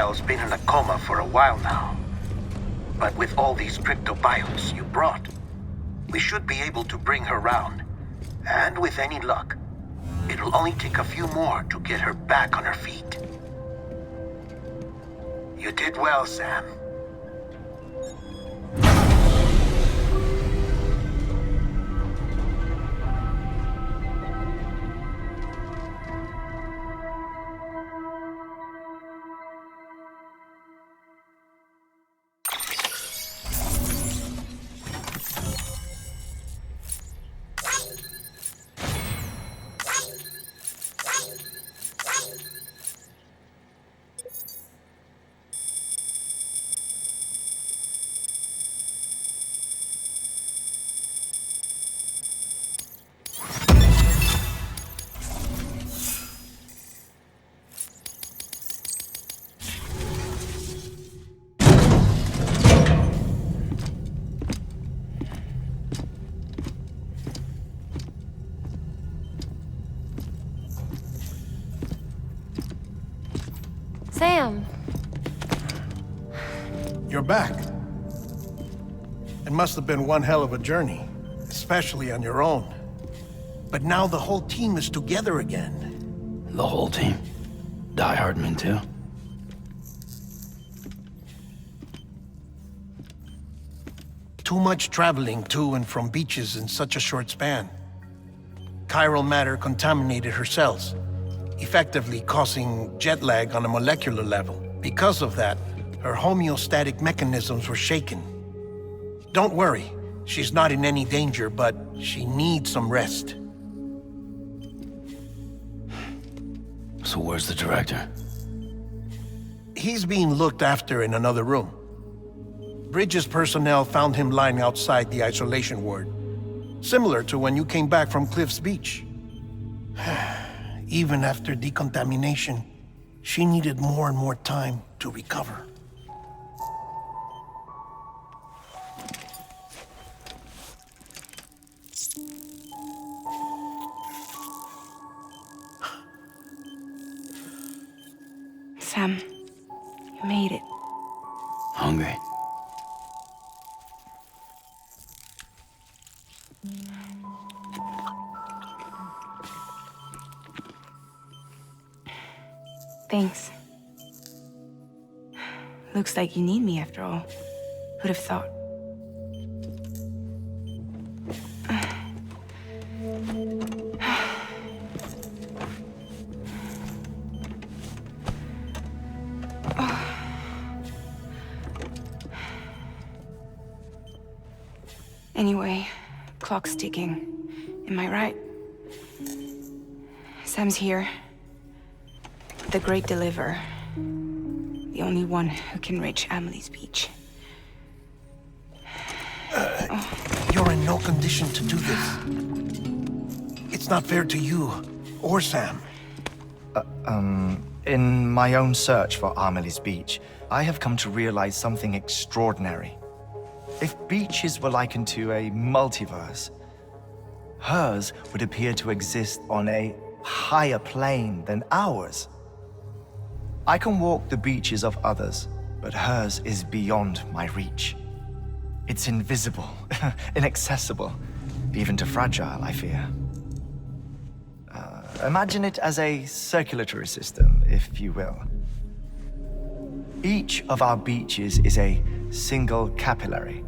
child's been in a coma for a while now. But with all these cryptobiotes you brought, we should be able to bring her round. And with any luck, it'll only take a few more to get her back on her feet. You did well, Sam. Sam. You're back. It must have been one hell of a journey, especially on your own. But now the whole team is together again. The whole team? Die Hardman too? Too much traveling to and from beaches in such a short span. Chiral matter contaminated her cells, effectively causing jet lag on a molecular level. Because of that, her homeostatic mechanisms were shaken. Don't worry, she's not in any danger, but she needs some rest. So where's the director? He's being looked after in another room. Bridges personnel found him lying outside the isolation ward, similar to when you came back from Cliff's Beach. Even after decontamination, she needed more and more time to recover. Sam, you made it. Hungry? Thanks. Looks like you need me after all. Who'd have thought? Anyway, clock's ticking. Am I right? Sam's here. The Great Deliverer. The only one who can reach Amelie's Beach. You're in no condition to do this. It's not fair to you or Sam. In my own search for Amelie's Beach, I have come to realize something extraordinary. If beaches were likened to a multiverse, hers would appear to exist on a higher plane than ours. I can walk the beaches of others, but hers is beyond my reach. It's invisible, inaccessible, even to fragile, I fear. Imagine it as a circulatory system, if you will. Each of our beaches is a single capillary,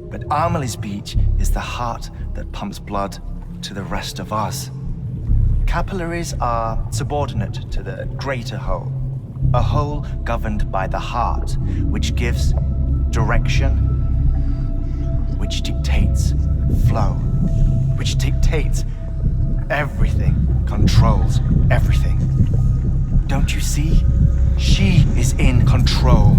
but Amelie's Beach is the heart that pumps blood to the rest of us. Capillaries are subordinate to the greater whole, a whole governed by the heart, which gives direction, which dictates flow, which dictates everything, controls everything. Don't you see? She is in control.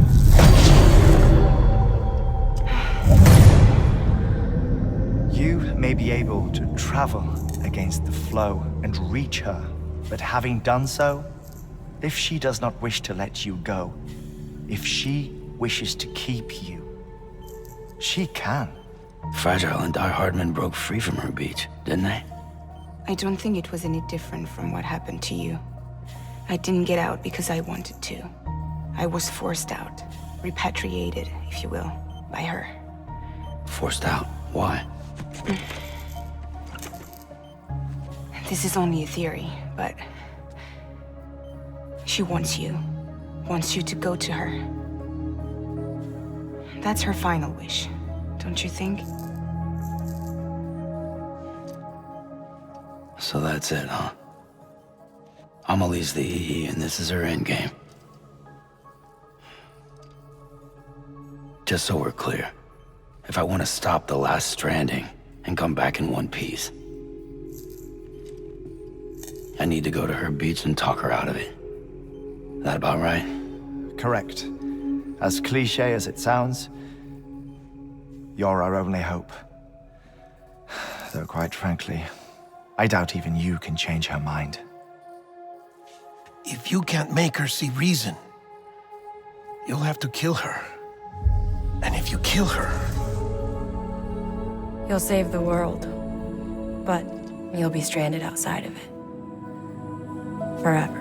You may be able to travel against the flow and reach her, but having done so, if she does not wish to let you go, if she wishes to keep you, she can. Fragile and Die Hardman broke free from her beach, didn't they? I don't think it was any different from what happened to you. I didn't get out because I wanted to. I was forced out, repatriated, if you will, by her. Forced out? Why? This is only a theory, but she wants you to go to her. That's her final wish, don't you think? So that's it, huh? Amelie's the EE and this is her endgame. Just so we're clear, if I want to stop the last Stranding and come back in one piece, I need to go to her beach and talk her out of it. That about right? Correct. As cliche as it sounds, you're our only hope. Though quite frankly, I doubt even you can change her mind. If you can't make her see reason, you'll have to kill her. And if you kill her... You'll save the world, but you'll be stranded outside of it. Forever.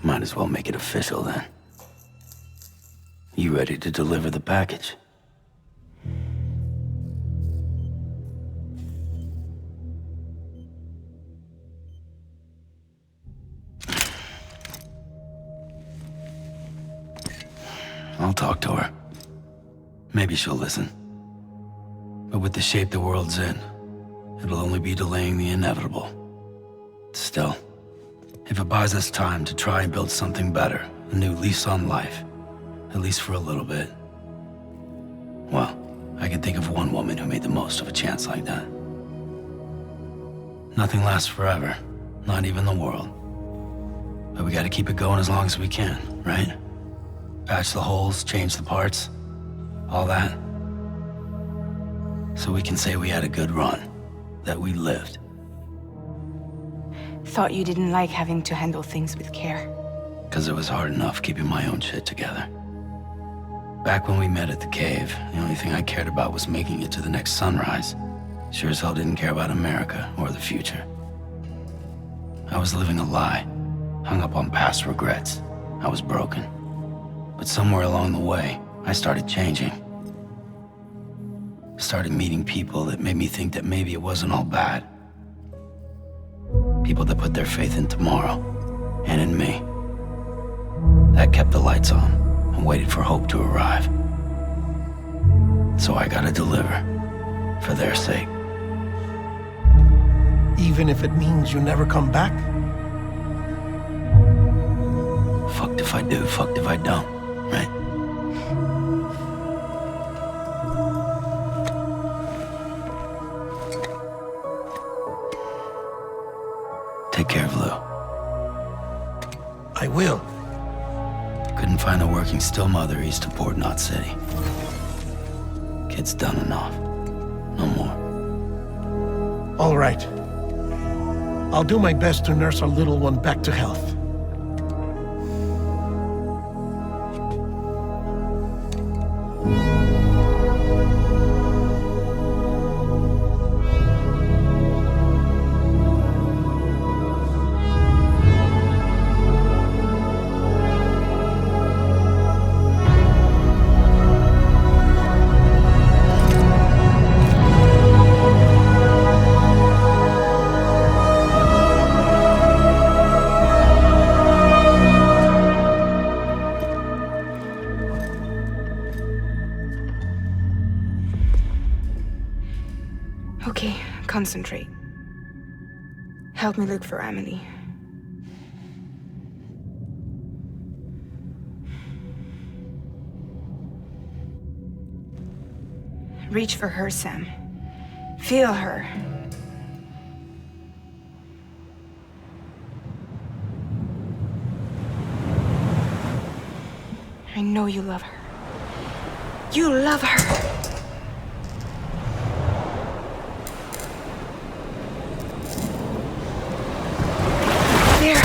Might as well make it official then. You ready to deliver the package? I'll talk to her. Maybe she'll listen. But with the shape the world's in, it'll only be delaying the inevitable. Still, if it buys us time to try and build something better, a new lease on life, at least for a little bit, well, I can think of one woman who made the most of a chance like that. Nothing lasts forever, not even the world. But we gotta keep it going as long as we can, right? Patch the holes, change the parts, all that. So we can say we had a good run, that we lived. Thought you didn't like having to handle things with care. 'Cause it was hard enough keeping my own shit together. Back when we met at the cave, the only thing I cared about was making it to the next sunrise. Sure as hell didn't care about America or the future. I was living a lie, hung up on past regrets. I was broken. But somewhere along the way, I started changing. Started meeting people that made me think that maybe it wasn't all bad. People that put their faith in tomorrow, and in me. That kept the lights on, and waited for hope to arrive. So I gotta deliver, for their sake. Even if it means you never come back? Fucked if I do, fucked if I don't, right? Take care of Lou. I will. Couldn't find a working still mother east of Port Knot City. Kid's done enough. No more. All right. I'll do my best to nurse our little one back to health. Okay, concentrate. Help me look for Emily. Reach for her, Sam. Feel her. I know you love her. You love her. There.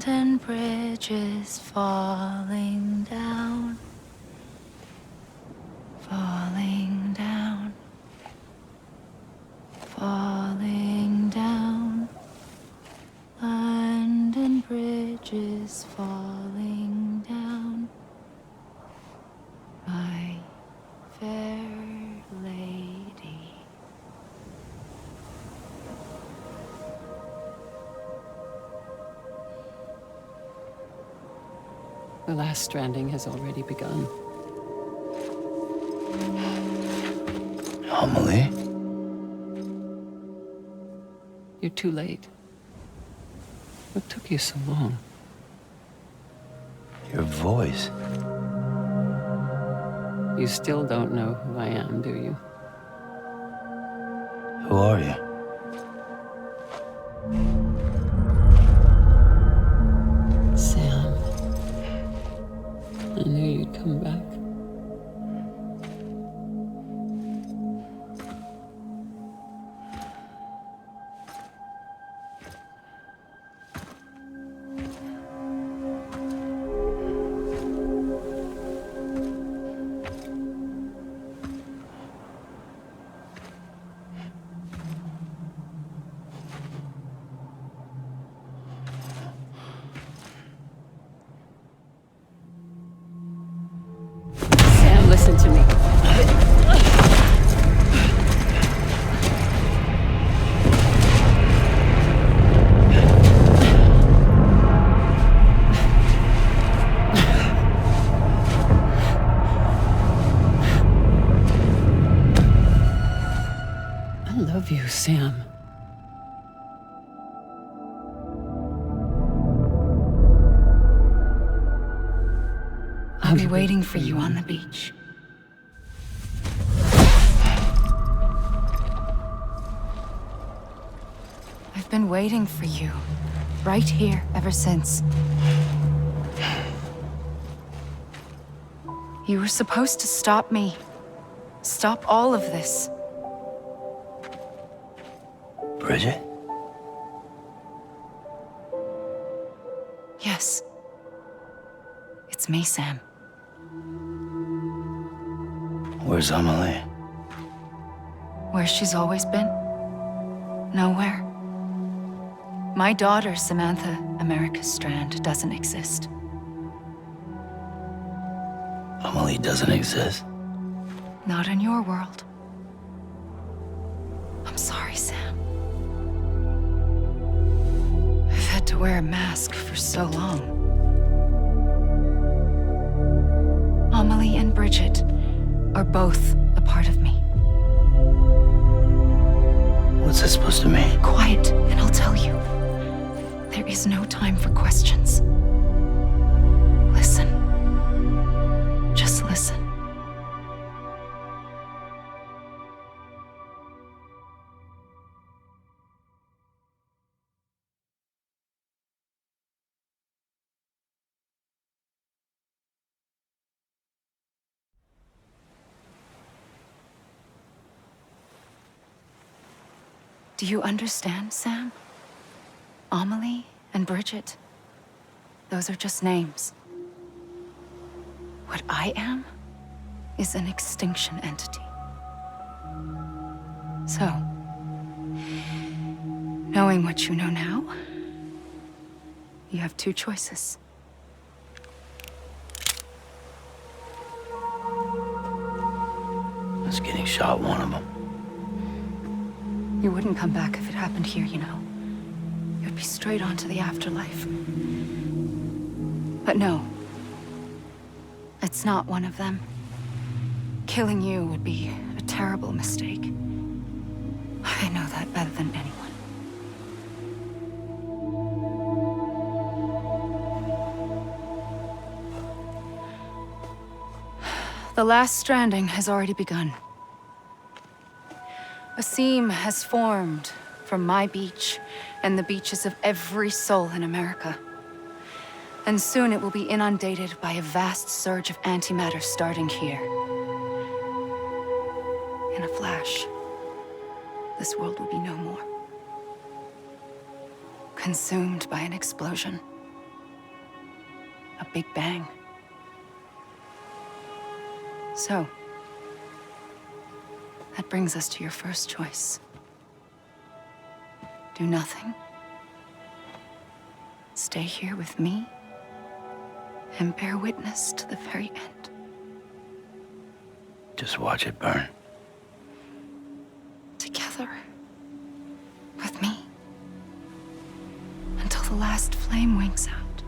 And bridges falling down, falling down, falling down. London bridges falling down, my fair lady. The last stranding has already begun. Amelie? You're too late. What took you so long? Your voice. You still don't know who I am, do you? Who are you? Sam. I come back. Listen to me. I love you, Sam. I'll be waiting for you on the beach. I've been waiting for you, right here, ever since. You were supposed to stop me. Stop all of this. Bridget? Yes. It's me, Sam. Where's Amelie? Where she's always been. Nowhere. My daughter, Samantha America Strand, doesn't exist. Amelie doesn't exist. Not in your world. I'm sorry, Sam. I've had to wear a mask for so long. Amelie and Bridget are both a part of me. What's this supposed to mean? Quiet, and I'll tell you. There is no time for questions. Listen. Just listen. Do you understand, Sam? Amelie and Bridget, those are just names. What I am is an extinction entity. So, knowing what you know now, you have two choices. Is getting shot one of them? You wouldn't come back if it happened here, you know. You'd be straight on to the afterlife. But no. It's not one of them. Killing you would be a terrible mistake. I know that better than anyone. The last stranding has already begun. A seam has formed from my beach and the beaches of every soul in America. And soon it will be inundated by a vast surge of antimatter starting here. In a flash, this world will be no more. Consumed by an explosion. A big bang. So, that brings us to your first choice. Do nothing. Stay here with me and bear witness to the very end. Just watch it burn. Together. With me. Until the last flame winks out.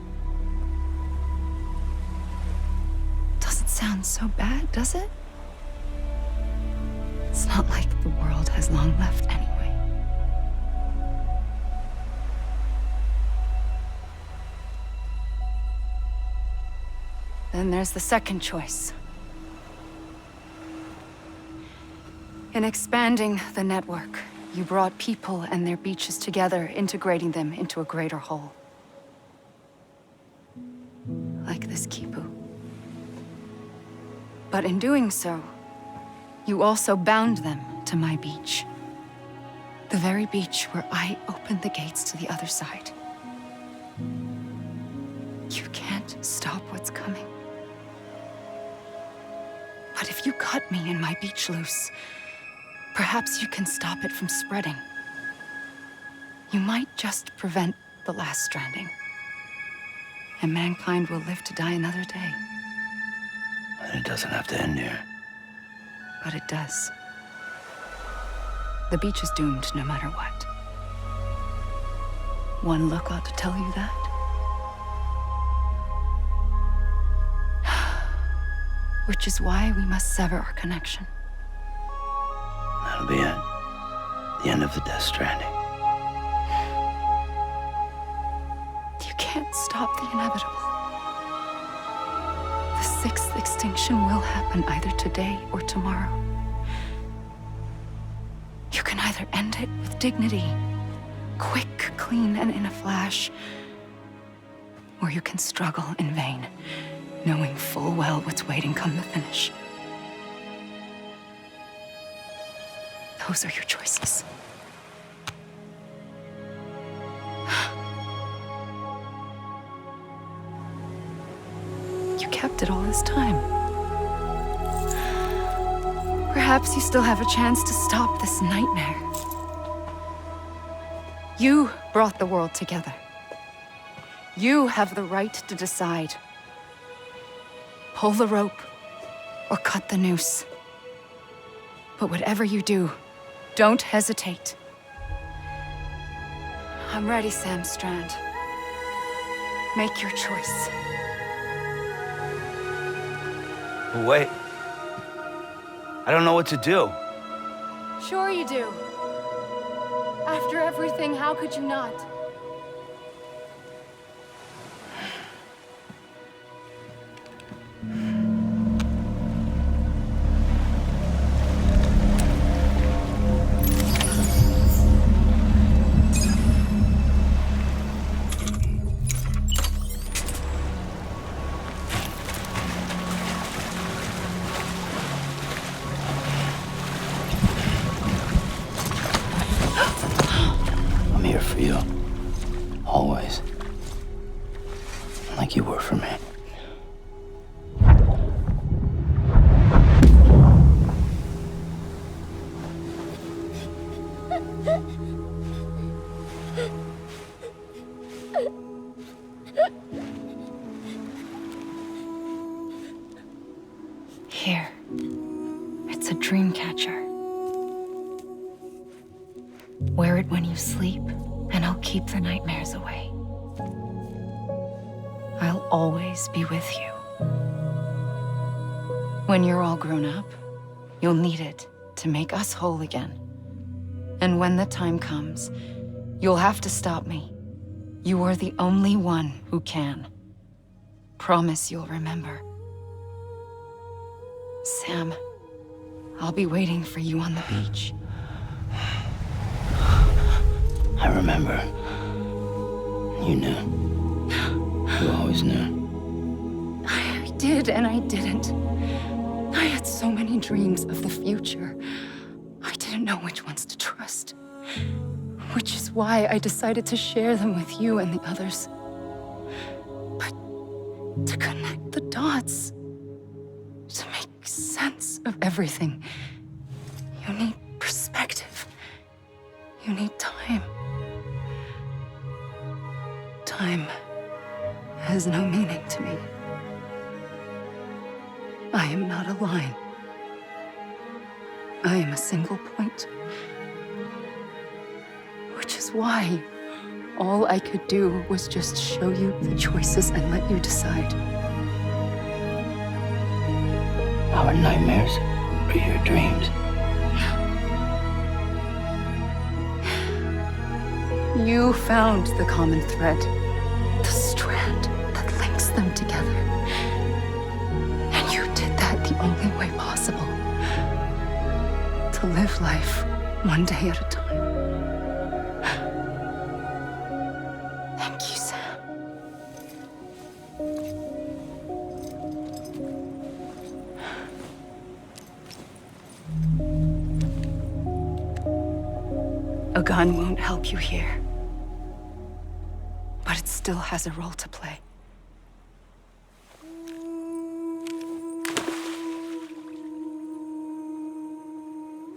Doesn't sound so bad, does it? It's not like the world has long left anyway. Then there's the second choice. In expanding the network, you brought people and their beaches together, integrating them into a greater whole. Like this Kipu. But in doing so, you also bound them to my beach. The very beach where I opened the gates to the other side. You can't stop what's coming. But if you cut me and my beach loose, perhaps you can stop it from spreading. You might just prevent the last stranding. And mankind will live to die another day. And it doesn't have to end here. But it does. The beach is doomed no matter what. One look ought to tell you that. Which is why we must sever our connection. That'll be it. The end of the Death Stranding. You can't stop the inevitable. The sixth extinction will happen either today or tomorrow. You can either end it with dignity, quick, clean, and in a flash, or you can struggle in vain, knowing full well what's waiting come the finish. Those are your choices. You kept it all this time. Perhaps you still have a chance to stop this nightmare. You brought the world together. You have the right to decide. Pull the rope or cut the noose. But whatever you do, don't hesitate. I'm ready, Sam Strand. Make your choice. Wait. I don't know what to do. Sure you do. After everything, how could you not? I'm here for you. Always. Like you were for me. Here. It's a dream catcher. Wear it when you sleep, and I'll keep the nightmares away. I'll always be with you. When you're all grown up, you'll need it to make us whole again. And when the time comes, you'll have to stop me. You are the only one who can. Promise you'll remember. Sam, I'll be waiting for you on the beach. I remember. You knew. You always knew. I did and I didn't. I had so many dreams of the future. I didn't know which ones to trust. Which is why I decided to share them with you and the others. But to connect the dots, to make sense of everything, you need perspective. You need time. Time has no meaning to me. I am not a line. I am a single point. Which is why all I could do was just show you the choices and let you decide. Our nightmares are your dreams. You found the common thread, the strand that links them together. And you did that the only way possible. To live life one day at a time. Thank you, Sam. A gun won't help you here. But it still has a role to play.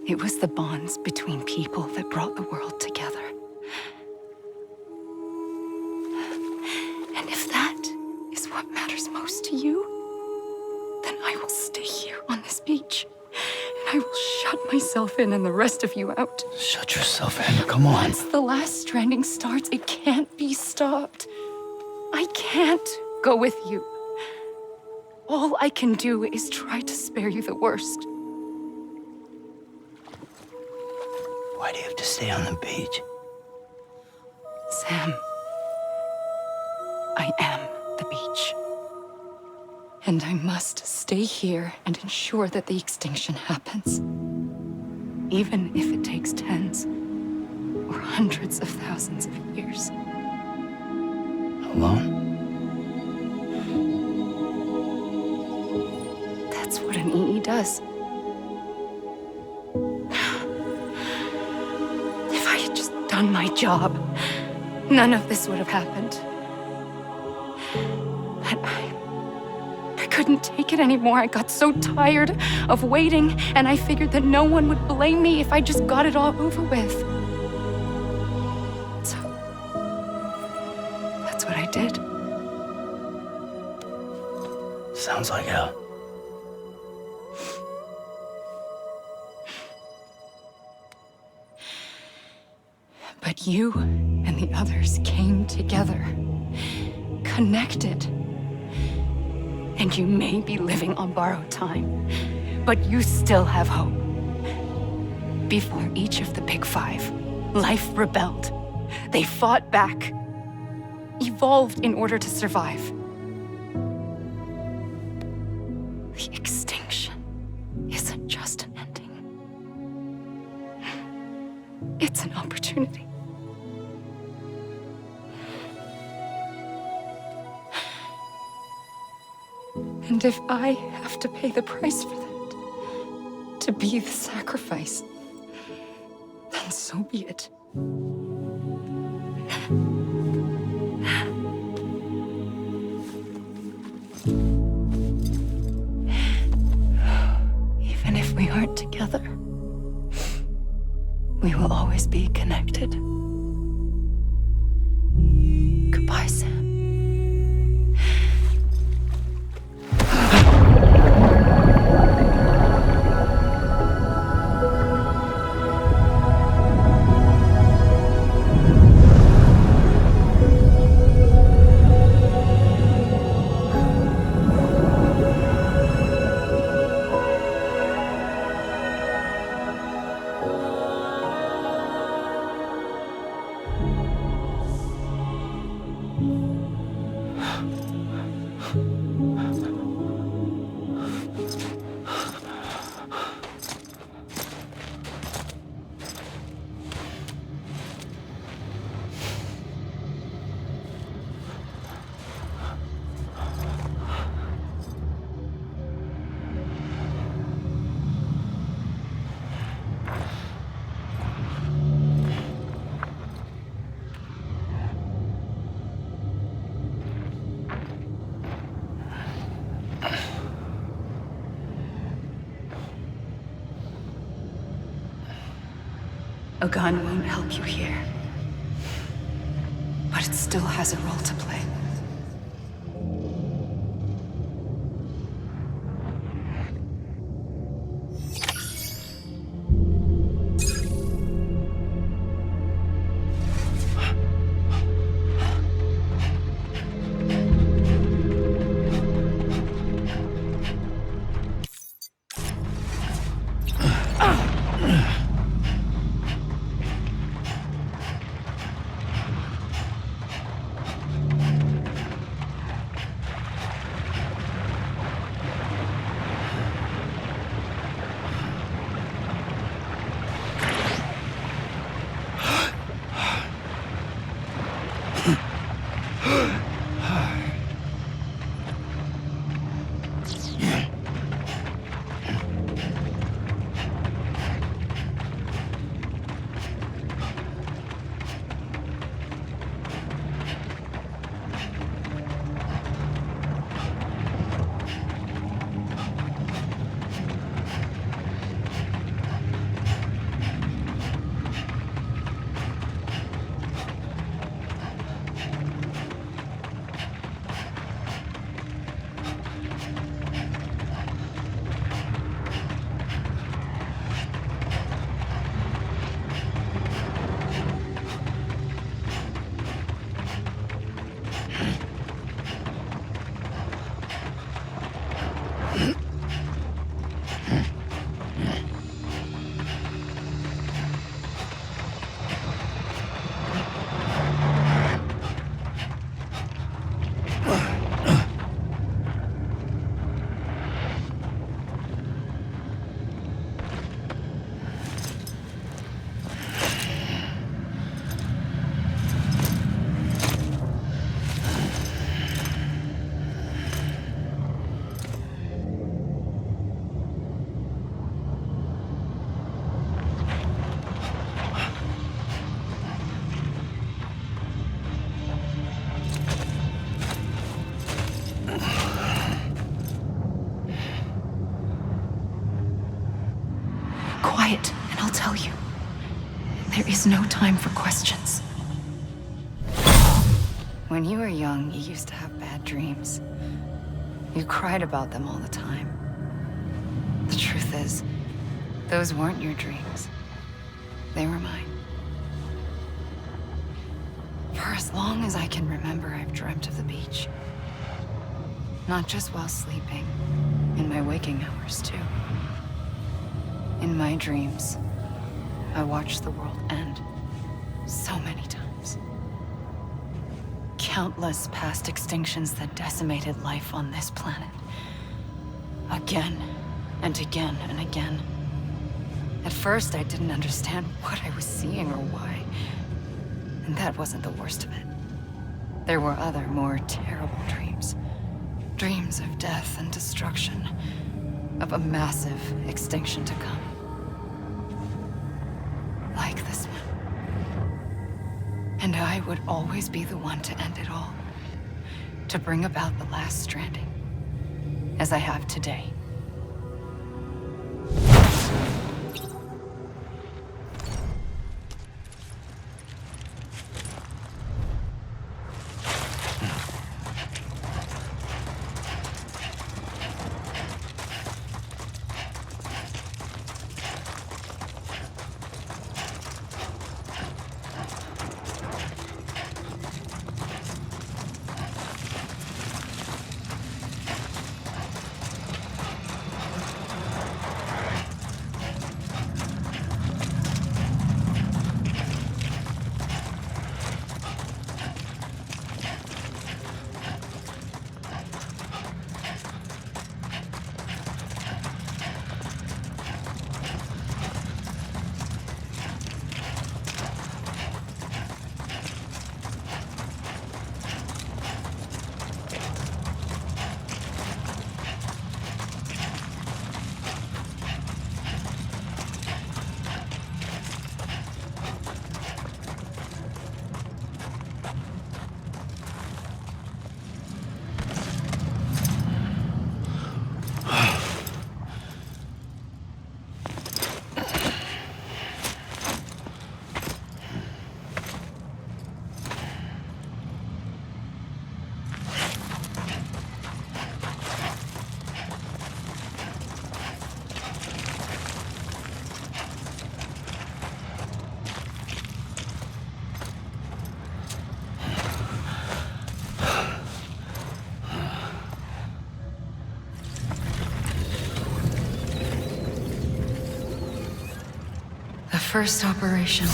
It was the bonds between people that brought the world together. And if that is what matters most to you, then I will stay here on this beach. And I will shut myself in and the rest of you out. Shut yourself in, come on. Once the last stranding starts, it can't be stopped. I can't go with you. All I can do is try to spare you the worst. Why do you have to stay on the beach? Sam, I am the beach. And I must stay here and ensure that the extinction happens. Even if it takes tens or hundreds of thousands of years. Alone? That's what an EE does. If I had just done my job, none of this would have happened. But I couldn't take it anymore. I got so tired of waiting, and I figured that no one would blame me if I just got it all over with. So, that's what I did. Sounds like hell. But you and the others came together, connected. And you may be living on borrowed time, but you still have hope. Before each of the Big Five, life rebelled. They fought back, evolved in order to survive. The extinction isn't just an ending. It's an opportunity. And if I have to pay the price for that, to be the sacrifice, then so be it. Even if we aren't together, we will always be connected. Goodbye, Sam. A gun won't help you here, but it still has a role to play. quiet, and I'll tell you. There is no time for questions. When you were young, you used to have bad dreams. You cried about them all the time. The truth is, those weren't your dreams. They were mine. For as long as I can remember, I've dreamt of the beach. Not just while sleeping, in my waking hours too. In my dreams, I watched the world end so many times. Countless past extinctions that decimated life on this planet. Again and again and again. At first, I didn't understand what I was seeing or why. And that wasn't the worst of it. There were other, more terrible dreams. Dreams of death and destruction. Of a massive extinction to come. Like this one. And I would always be the one to end it all. To bring about the last stranding. As I have today. First operation,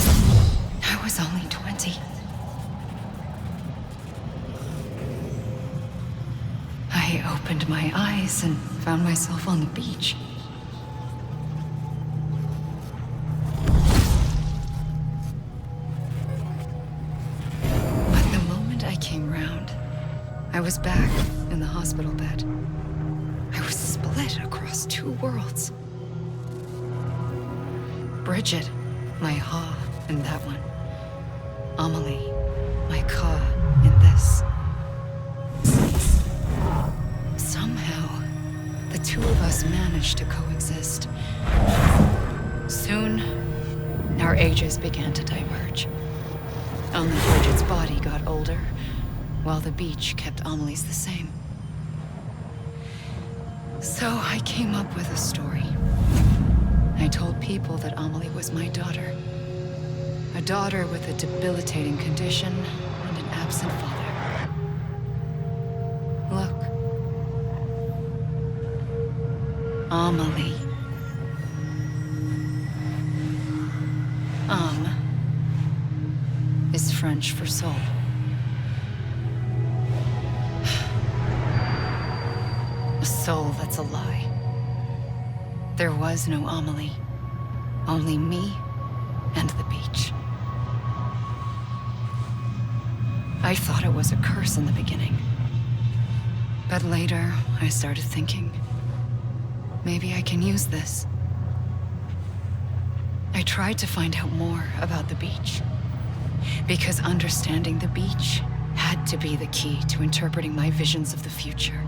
I was only 20. I opened my eyes and found myself on the beach. But the moment I came round, I was back in the hospital bed. I was split across two worlds. Bridget, my Ha in that one. Amelie, my Ka in this. Somehow, the two of us managed to coexist. Soon, our ages began to diverge. Only Bridget's body got older, while the beach kept Amelie's the same. So I came up with a story. I told people that Amelie was my daughter. A daughter with a debilitating condition and an absent father. Look. Amelie. Is French for soul. A soul that's a lie. There was no Amelie. Only me and the beach. I thought it was a curse in the beginning. But later, I started thinking, maybe I can use this. I tried to find out more about the beach. Because understanding the beach had to be the key to interpreting my visions of the future.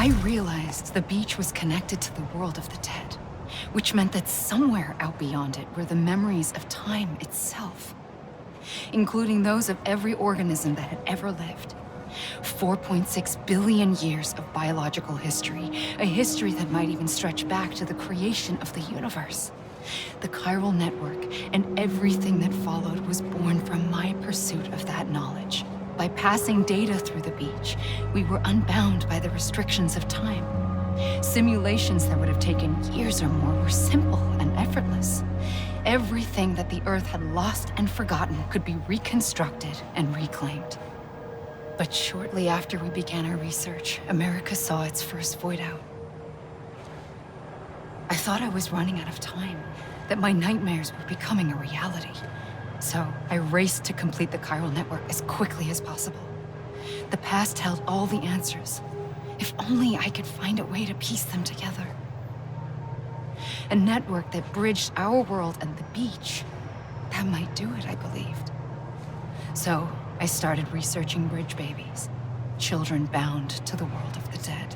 I realized the beach was connected to the world of the dead, which meant that somewhere out beyond it were the memories of time itself, including those of every organism that had ever lived. 4.6 billion years of biological history, a history that might even stretch back to the creation of the universe. The chiral network and everything that followed was born from my pursuit of that knowledge. By passing data through the beach, we were unbound by the restrictions of time. Simulations that would have taken years or more were simple and effortless. Everything that the Earth had lost and forgotten could be reconstructed and reclaimed. But shortly after we began our research, America saw its first void out. I thought I was running out of time, that my nightmares were becoming a reality. So I raced to complete the chiral network as quickly as possible. The past held all the answers. If only I could find a way to piece them together. A network that bridged our world and the beach. That might do it, I believed. So I started researching bridge babies, children bound to the world of the dead.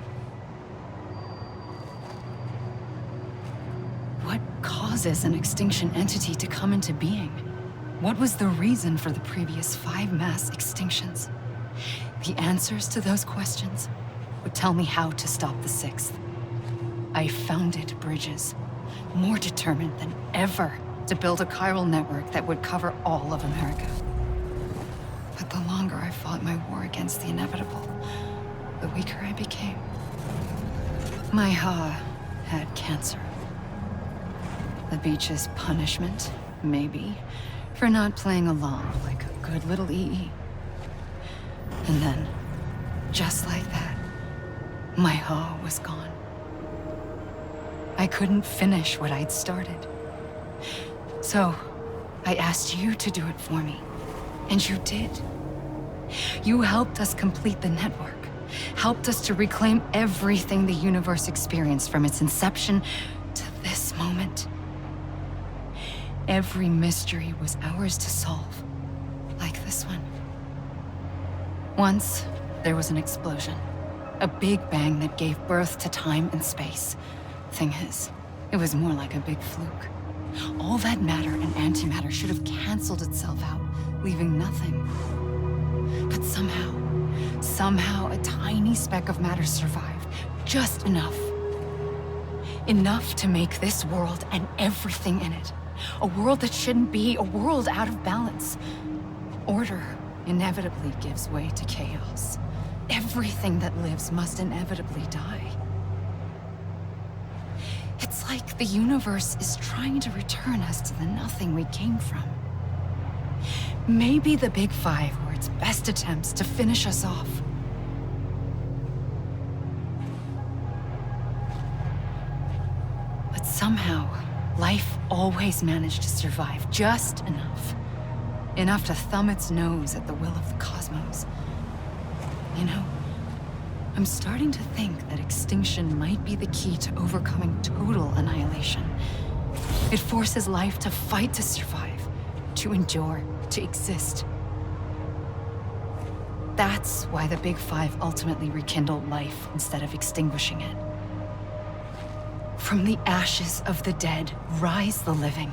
What causes an extinction entity to come into being? What was the reason for the previous 5 mass extinctions? The answers to those questions would tell me how to stop the 6th. I founded bridges, more determined than ever to build a chiral network that would cover all of America. But the longer I fought my war against the inevitable, the weaker I became. My Ha had cancer. The beach's punishment, maybe, for not playing along like a good little EE. And then, just like that, my Ha was gone. I couldn't finish what I'd started. So, I asked you to do it for me. And you did. You helped us complete the network, helped us to reclaim everything the universe experienced from its inception to this moment. Every mystery was ours to solve, like this one. Once, there was an explosion. A big bang that gave birth to time and space. Thing is, it was more like a big fluke. All that matter and antimatter should have canceled itself out, leaving nothing. But somehow a tiny speck of matter survived. Just enough. Enough to make this world and everything in it. A world that shouldn't be, a world out of balance. Order inevitably gives way to chaos. Everything that lives must inevitably die. It's like the universe is trying to return us to the nothing we came from. Maybe the Big Five were its best attempts to finish us off. But somehow, life always managed to survive just enough. Enough to thumb its nose at the will of the cosmos. You know, I'm starting to think that extinction might be the key to overcoming total annihilation. It forces life to fight to survive, to endure, to exist. That's why the Big Five ultimately rekindled life instead of extinguishing it. From the ashes of the dead rise the living.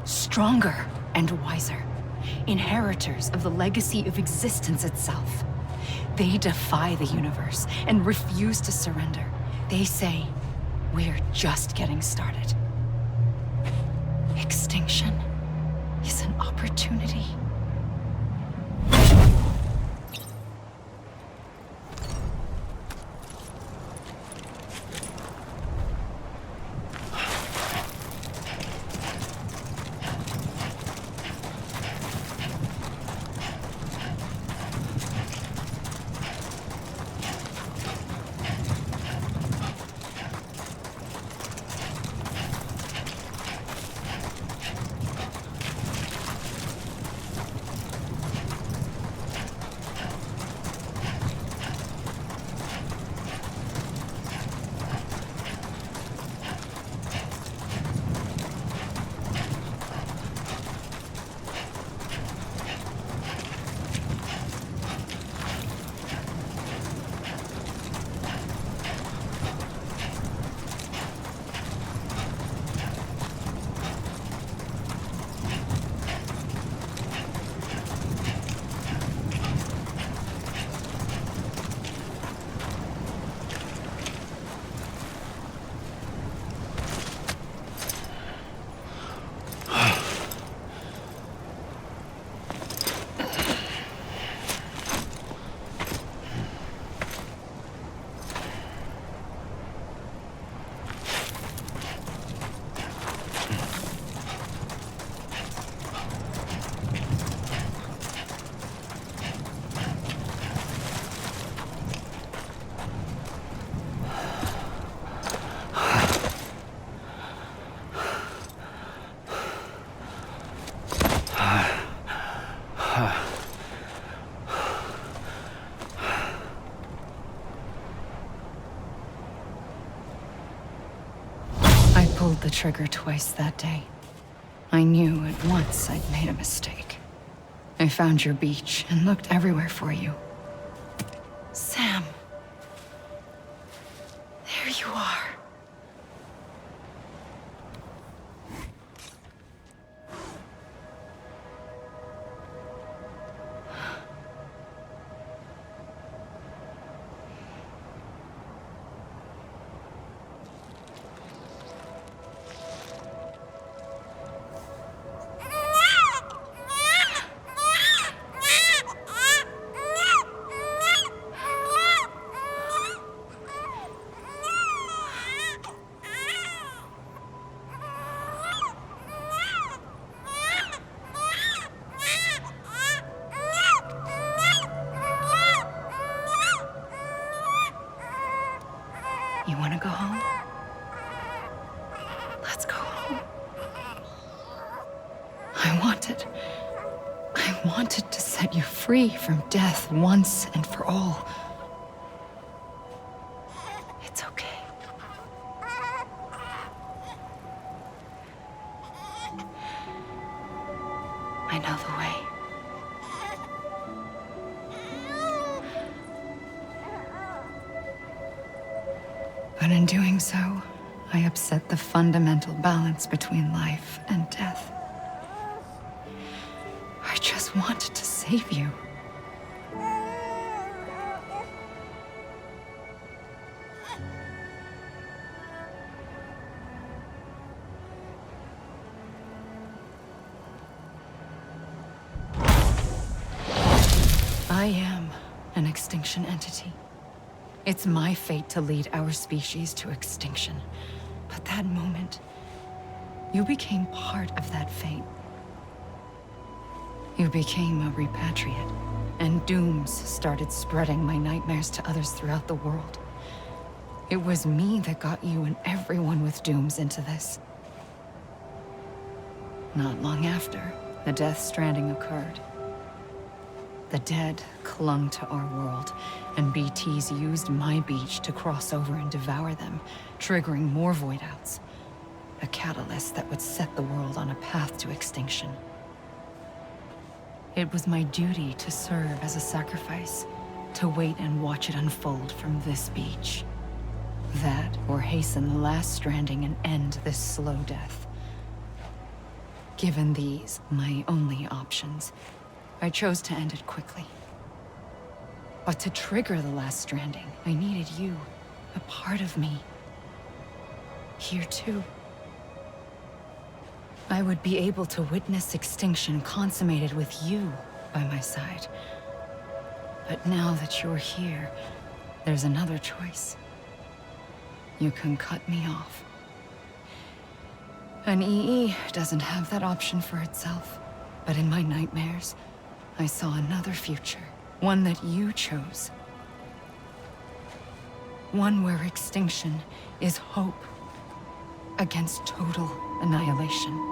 Stronger and wiser. Inheritors of the legacy of existence itself. They defy the universe and refuse to surrender. They say, we're just getting started. Extinction is an opportunity. pulled the trigger twice that day. I knew at once I'd made a mistake. I found your beach and looked everywhere for you. Sam. There you are. You want to go home? Let's go home. I wanted to set you free from death once and for all. It's okay. I know the way. But in doing so, I upset the fundamental balance between life and death. I just wanted to save you. I am an extinction entity. It's my fate to lead our species to extinction. But that moment, you became part of that fate. You became a repatriate, and dooms started spreading my nightmares to others throughout the world. It was me that got you and everyone with dooms into this. Not long after, the Death Stranding occurred. The dead clung to our world, and BTs used my beach to cross over and devour them, triggering more void outs. A catalyst that would set the world on a path to extinction. It was my duty to serve as a sacrifice, to wait and watch it unfold from this beach. That, or hasten the last stranding and end this slow death. Given these, my only options, I chose to end it quickly. But to trigger the last stranding, I needed you, a part of me. Here too. I would be able to witness extinction consummated with you by my side. But now that you're here, there's another choice. You can cut me off. An EE doesn't have that option for itself. But in my nightmares, I saw another future. One that you chose. One where extinction is hope against total annihilation.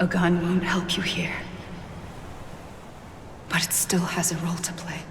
A gun won't help you here. But it still has a role to play.